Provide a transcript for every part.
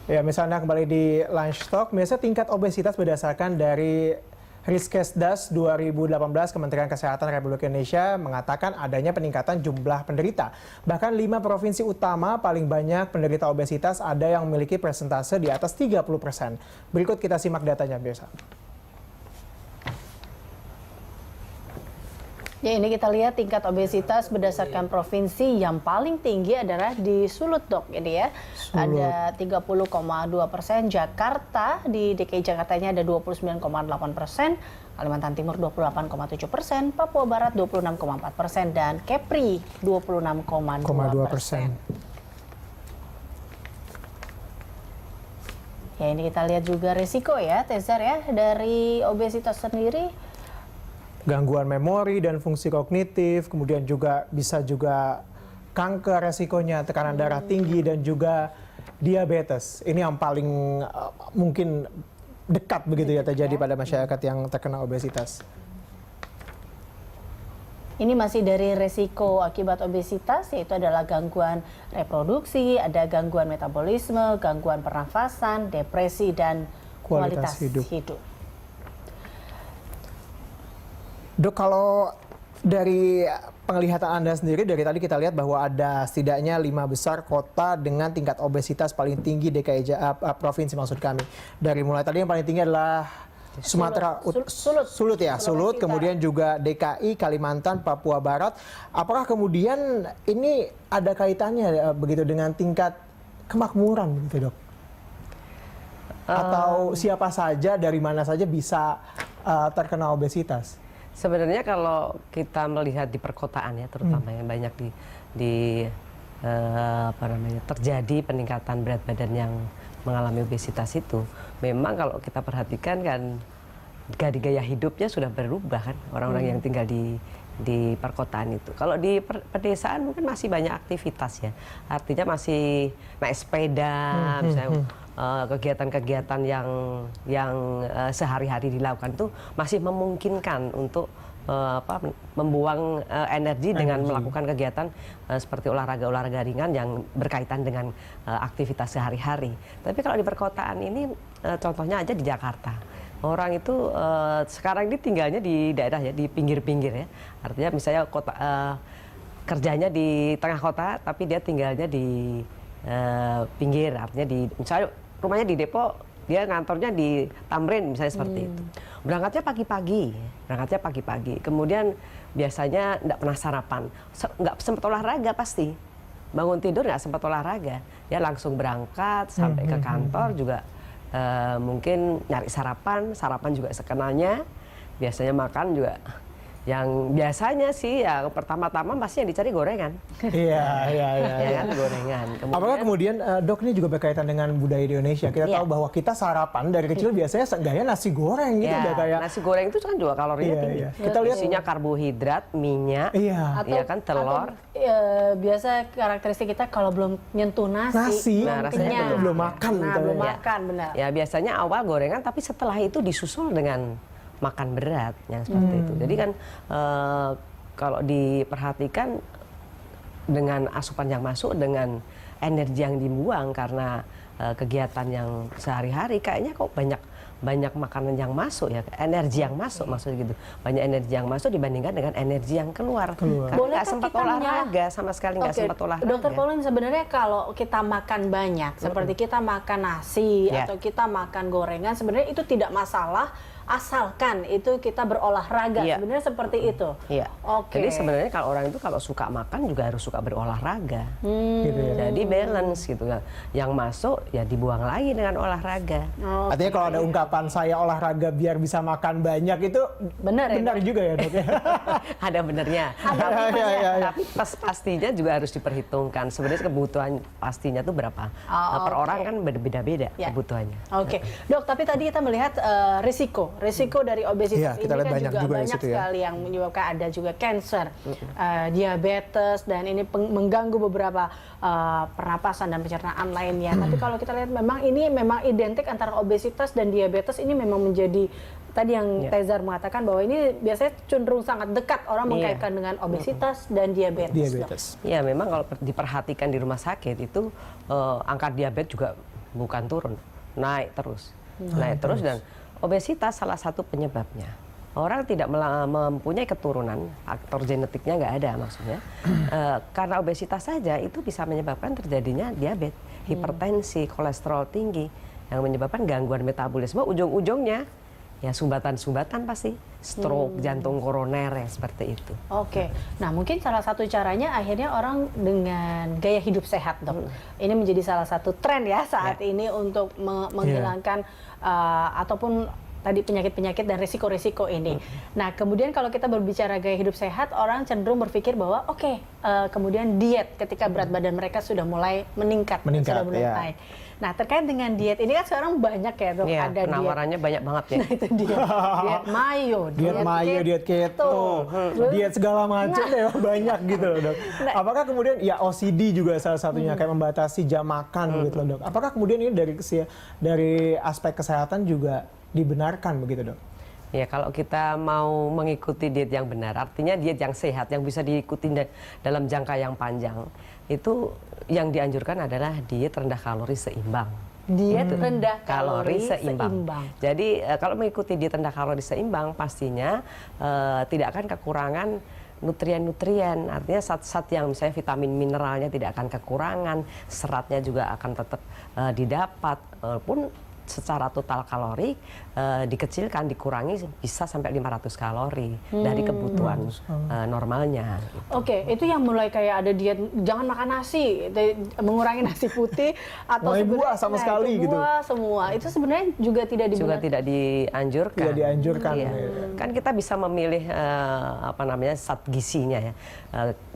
Ya, misalnya kembali di Lunch Talk, biasanya tingkat obesitas berdasarkan dari Riskesdas 2018 Kementerian Kesehatan Republik Indonesia mengatakan adanya peningkatan jumlah penderita. Bahkan 5 provinsi utama paling banyak penderita obesitas ada yang memiliki persentase di atas 30%. Berikut kita simak datanya biasa. Ya, ini kita lihat tingkat obesitas berdasarkan provinsi yang paling tinggi adalah di Sulut, Dok. Ini ya, ada 30,2%. Jakarta, di DKI Jakartanya ada 29,8%. Kalimantan Timur 28,7%, Papua Barat 26,4%, dan Kepri 26,2%. Ya, ini kita lihat juga risiko ya, Tezar ya, dari obesitas sendiri. Gangguan memori dan fungsi kognitif, kemudian juga bisa juga kanker resikonya, tekanan darah tinggi, dan juga diabetes. Ini yang paling mungkin dekat begitu ya terjadi pada masyarakat yang terkena obesitas. Ini masih dari resiko akibat obesitas, yaitu adalah gangguan reproduksi, ada gangguan metabolisme, gangguan pernafasan, depresi, dan kualitas hidup. Dok, kalau dari penglihatan Anda sendiri, dari tadi kita lihat bahwa ada setidaknya 5 besar kota dengan tingkat obesitas paling tinggi provinsi maksud kami. Dari mulai tadi yang paling tinggi adalah Sumatera Sulut ya, Sulut, kemudian juga DKI, Kalimantan, Papua Barat. Apakah kemudian ini ada kaitannya begitu dengan tingkat kemakmuran gitu, Dok? Atau siapa saja, dari mana saja bisa terkena obesitas? Sebenarnya kalau kita melihat di perkotaan ya, terutama yang banyak terjadi peningkatan berat badan yang mengalami obesitas itu, memang kalau kita perhatikan kan gaya hidupnya sudah berubah kan, orang-orang yang tinggal di perkotaan itu. Kalau di pedesaan mungkin masih banyak aktivitas ya, artinya masih naik sepeda, misalnya kegiatan-kegiatan yang sehari-hari dilakukan itu masih memungkinkan untuk membuang energi dengan melakukan kegiatan seperti olahraga ringan yang berkaitan dengan aktivitas sehari-hari. Tapi kalau di perkotaan ini, contohnya aja di Jakarta, orang itu sekarang ini tinggalnya di daerah ya, di pinggir-pinggir ya. Artinya misalnya kerjanya di tengah kota, tapi dia tinggalnya di pinggir. Artinya misalnya rumahnya di Depok, dia ngantornya di Tamrin misalnya seperti itu. Berangkatnya pagi-pagi. Kemudian biasanya nggak pernah sarapan, nggak sempat olahraga pasti. Bangun tidur nggak sempat olahraga, dia langsung berangkat sampai ke kantor juga. Mungkin nyari sarapan juga sekenanya, biasanya makan juga yang biasanya sih ya pertama-tama pasti yang dicari gorengan. Iya. Gorengan. Apakah kemudian Dok, ini juga berkaitan dengan budaya di Indonesia? Kita tahu bahwa kita sarapan dari kecil biasanya seenggaknya nasi goreng gitu, udah kayak nasi goreng itu kan juga kalorinya tinggi. Kita lihat isinya karbohidrat, minyak, kan telur. Biasa karakteristik kita kalau belum nyentuh nasi rasanya belum makan. Belum makan, benar. Ya biasanya awal gorengan, tapi setelah itu disusul dengan makan berat yang seperti itu. Jadi kan kalau diperhatikan dengan asupan yang masuk, dengan energi yang dibuang karena kegiatan yang sehari-hari, kayaknya kok banyak makanan yang masuk ya, energi yang masuk maksudnya gitu. Banyak energi yang masuk dibandingkan dengan energi yang keluar. Karena nggak sempat olahraga, sama sekali nggak sempat olahraga. Dokter Pauline, sebenarnya kalau kita makan banyak, seperti kita makan nasi atau kita makan gorengan, sebenarnya itu tidak masalah asalkan itu kita berolahraga. Sebenarnya seperti itu. Jadi sebenarnya kalau orang itu kalau suka makan juga harus suka berolahraga. Gitu ya. Jadi balance gitu kan. Yang masuk ya dibuang lagi dengan olahraga. Artinya kalau ada ungkapan saya olahraga biar bisa makan banyak itu benar juga ya, Dok? Ada benernya. Tapi pastinya juga harus diperhitungkan. Sebenarnya kebutuhan pastinya tuh berapa. Per orang kan berbeda-beda kebutuhannya. Dok, tapi tadi kita melihat risiko dari obesitas ini kan juga banyak sekali yang menyebabkan, ada juga cancer, diabetes, dan ini mengganggu beberapa pernapasan dan pencernaan lainnya. Tapi kalau kita lihat memang identik antara obesitas dan diabetes, ini memang menjadi tadi yang Tezar mengatakan bahwa ini biasanya cenderung sangat dekat orang mengkaitkan dengan obesitas dan diabetes. Ya memang kalau diperhatikan di rumah sakit itu angka diabetes juga bukan turun, naik terus. Naik terus dan obesitas salah satu penyebabnya. Orang tidak mempunyai keturunan, faktor genetiknya nggak ada maksudnya. Karena obesitas saja itu bisa menyebabkan terjadinya diabetes, hipertensi, kolesterol tinggi, yang menyebabkan gangguan metabolisme, ujung-ujungnya ya sumbatan-sumbatan pasti, stroke, jantung koroner yang seperti itu. Oke, nah mungkin salah satu caranya akhirnya orang dengan gaya hidup sehat, Dok. Ini menjadi salah satu tren ya saat ini untuk menghilangkan ataupun tadi penyakit-penyakit dan risiko-risiko ini. Nah, kemudian kalau kita berbicara gaya hidup sehat, orang cenderung berpikir bahwa kemudian diet ketika berat badan mereka sudah mulai meningkat sudah mulai naik. Nah, terkait dengan diet ini kan sekarang banyak ya, Dok, ada penawarannya banyak banget ya. Nah, itu diet mayo, diet keto, diet segala macam ya banyak gitu loh, Dok. Apakah kemudian ya OCD juga salah satunya kayak membatasi jam makan gitu loh, Dok. Apakah kemudian ini dari aspek kesehatan juga dibenarkan begitu, Dok? Ya, kalau kita mau mengikuti diet yang benar, artinya diet yang sehat, yang bisa diikuti dalam jangka yang panjang, itu yang dianjurkan adalah diet rendah kalori seimbang. Diet rendah kalori seimbang. Jadi kalau mengikuti diet rendah kalori seimbang, pastinya tidak akan kekurangan nutrien-nutrien. Artinya zat-zat yang misalnya vitamin mineralnya tidak akan kekurangan, seratnya juga akan tetap didapat, walaupun secara total kalori dikecilkan, dikurangi bisa sampai 500 kalori dari kebutuhan normalnya. Gitu. Oke, itu yang mulai kayak ada diet jangan makan nasi, mengurangi nasi putih atau buah sama sekali gitu. Buah semua itu sebenarnya juga tidak dianjurkan. Tidak dianjurkan. Iya. Kan kita bisa memilih zat gizinya ya.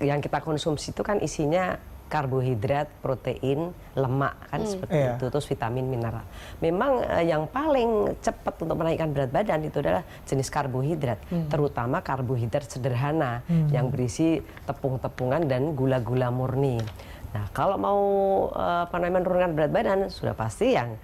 Yang kita konsumsi itu kan isinya karbohidrat, protein, lemak kan seperti itu, terus vitamin, mineral. Memang yang paling cepat untuk menaikkan berat badan itu adalah jenis karbohidrat, terutama karbohidrat sederhana yang berisi tepung-tepungan dan gula-gula murni. Nah, kalau mau menurunkan berat badan sudah pasti yang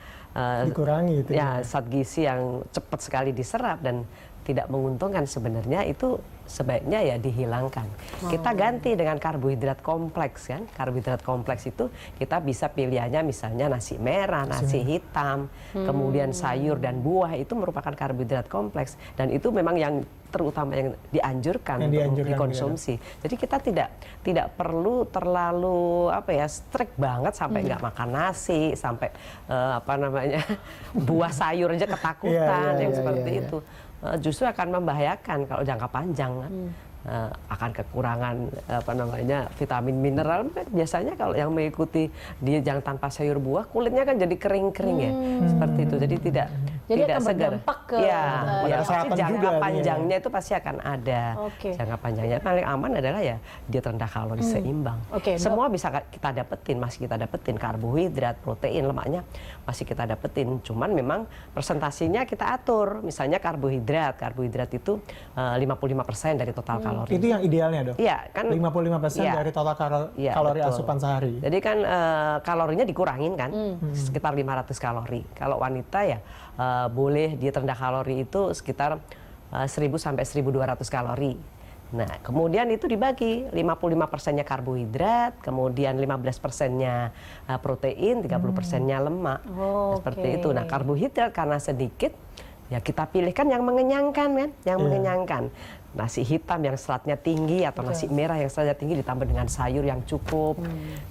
dikurangi itu. Ya, zat gizi yang cepat sekali diserap dan tidak menguntungkan sebenarnya itu sebaiknya ya dihilangkan. Kita ganti dengan karbohidrat kompleks kan. Karbohidrat kompleks itu kita bisa pilihannya misalnya nasi merah, nasi hitam, kemudian sayur dan buah itu merupakan karbohidrat kompleks dan itu memang yang terutama yang dianjurkan untuk dikonsumsi. Jadi kita tidak perlu terlalu strict banget sampai nggak makan nasi, sampai buah sayur aja ketakutan yang seperti itu. Justru akan membahayakan kalau jangka panjang kan. Akan kekurangan vitamin mineral. Biasanya kalau yang mengikuti diet yang tanpa sayur buah kulitnya kan jadi kering-kering ya seperti itu, jadi tidak akan segar. Berdampak ke Jangka panjangnya itu pasti akan ada. Jangka panjangnya paling aman adalah ya diet rendah kalori seimbang. Semua bisa kita dapetin, masih kita dapetin karbohidrat, protein, lemaknya masih kita dapetin. Cuman memang persentasinya kita atur. Misalnya karbohidrat itu 55% dari total kalori. Itu yang idealnya, Dok? Iya, kan 55% dari total kalori asupan sehari. Jadi kan kalorinya dikurangin kan, sekitar 500 kalori. Kalau wanita ya boleh diet rendah kalori itu sekitar 1000 sampai 1200 kalori. Nah, kemudian itu dibagi 55%-nya karbohidrat, kemudian 15%-nya protein, 30%-nya lemak. Seperti itu. Nah, karbohidrat karena sedikit ya kita pilihkan yang mengenyangkan kan, yang mengenyangkan. Nasi hitam yang seratnya tinggi atau nasi merah yang seratnya tinggi ditambah dengan sayur yang cukup.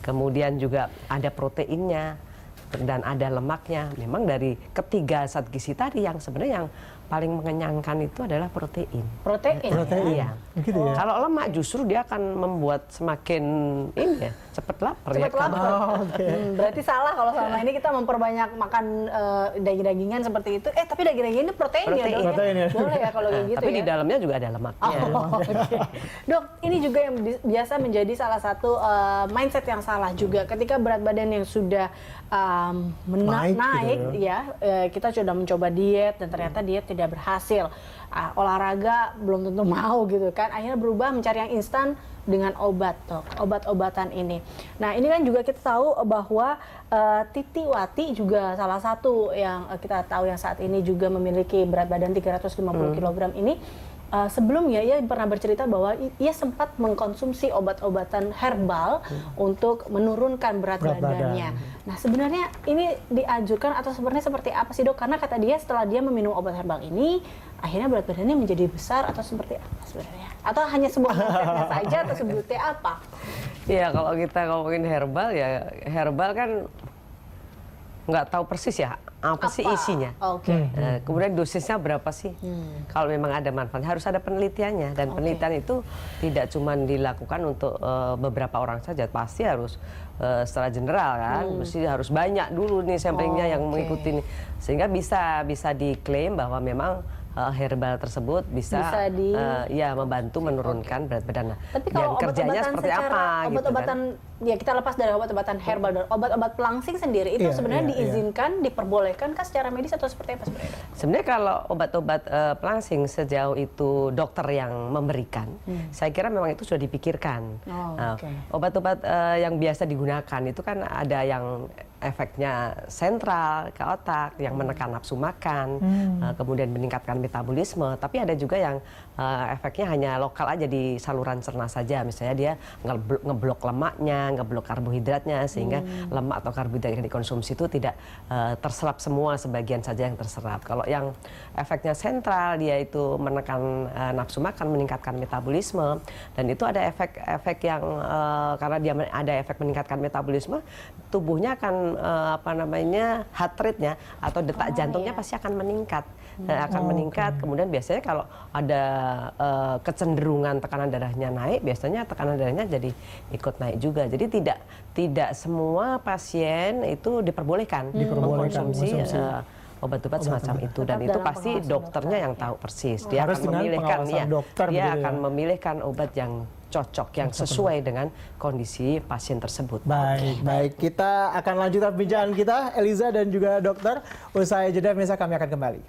Kemudian juga ada proteinnya dan ada lemaknya. Memang dari ketiga zat gizi tadi yang sebenarnya yang paling mengenyangkan itu adalah protein. Protein? Iya. Gitu ya? Kalau lemak justru dia akan membuat semakin cepat lapar. Berarti salah kalau selama ini kita memperbanyak makan daging-dagingan seperti itu. Tapi daging-daging ini protein ya, Dok? Protein ya. Boleh ya kalau kayak gitu tapi ya? di dalamnya juga ada lemaknya. Dok, ini juga yang biasa menjadi salah satu mindset yang salah juga. Ketika berat badan yang sudah naik gitu ya, kita sudah mencoba diet dan ternyata diet tidak berhasil. Olahraga belum tentu mau gitu kan. Akhirnya berubah mencari yang instan dengan obat, Dok. Obat-obatan ini. Nah, ini kan juga kita tahu bahwa Titi Wati juga salah satu yang kita tahu yang saat ini juga memiliki berat badan 350 kg ini sebelumnya ia pernah bercerita bahwa ia sempat mengkonsumsi obat-obatan herbal untuk menurunkan berat badannya. Nah, sebenarnya ini dianjurkan atau sebenarnya seperti apa sih, Dok? Karena kata dia setelah dia meminum obat herbal ini, akhirnya berat badannya menjadi besar atau seperti apa sebenarnya? Atau hanya sebuah konsepnya saja atau sebutnya apa? Iya, kalau kita ngomongin herbal ya, herbal kan nggak tahu persis ya apa sih isinya. Kemudian dosisnya berapa sih? Kalau memang ada manfaatnya harus ada penelitiannya, dan penelitian itu tidak cuma dilakukan untuk beberapa orang saja, pasti harus secara general kan, mesti harus banyak dulu nih samplingnya yang mengikuti, sehingga bisa diklaim bahwa memang herbal tersebut bisa ya membantu menurunkan berat badan. Tapi kalau kerjanya seperti apa? Obat-obatan gitu kan? Ya kita lepas dari obat-obatan herbal dan obat-obat pelangsing sendiri itu sebenarnya diizinkan, diperbolehkan kah secara medis atau seperti apa sebenarnya? Sebenarnya kalau obat-obat pelangsing sejauh itu dokter yang memberikan, saya kira memang itu sudah dipikirkan. Obat-obat yang biasa digunakan itu kan ada yang efeknya sentral ke otak, yang menekan nafsu makan, kemudian meningkatkan metabolisme. Tapi ada juga yang efeknya hanya lokal aja di saluran cerna saja. Misalnya dia ngeblok lemaknya, ngeblok karbohidratnya, sehingga lemak atau karbohidrat yang dikonsumsi itu tidak terserap semua, sebagian saja yang terserap. Kalau yang efeknya sentral, dia itu menekan nafsu makan, meningkatkan metabolisme, dan itu ada efek-efek yang karena dia ada efek meningkatkan metabolisme, tubuhnya akan heart rate-nya atau detak jantungnya pasti akan meningkat. Kemudian biasanya kalau ada kecenderungan tekanan darahnya naik, biasanya tekanan darahnya jadi ikut naik juga. Jadi tidak semua pasien itu diperbolehkan mengkonsumsi obat-obat semacam itu, dan itu pasti dokternya yang tahu persis. Dia akan memilihkan, akan memilihkan obat yang cocok, yang sesuai dengan kondisi pasien tersebut. Baik. Kita akan lanjutkan perbincangan kita, Eliza dan juga dokter. Usai jeda, pemirsa, kami akan kembali.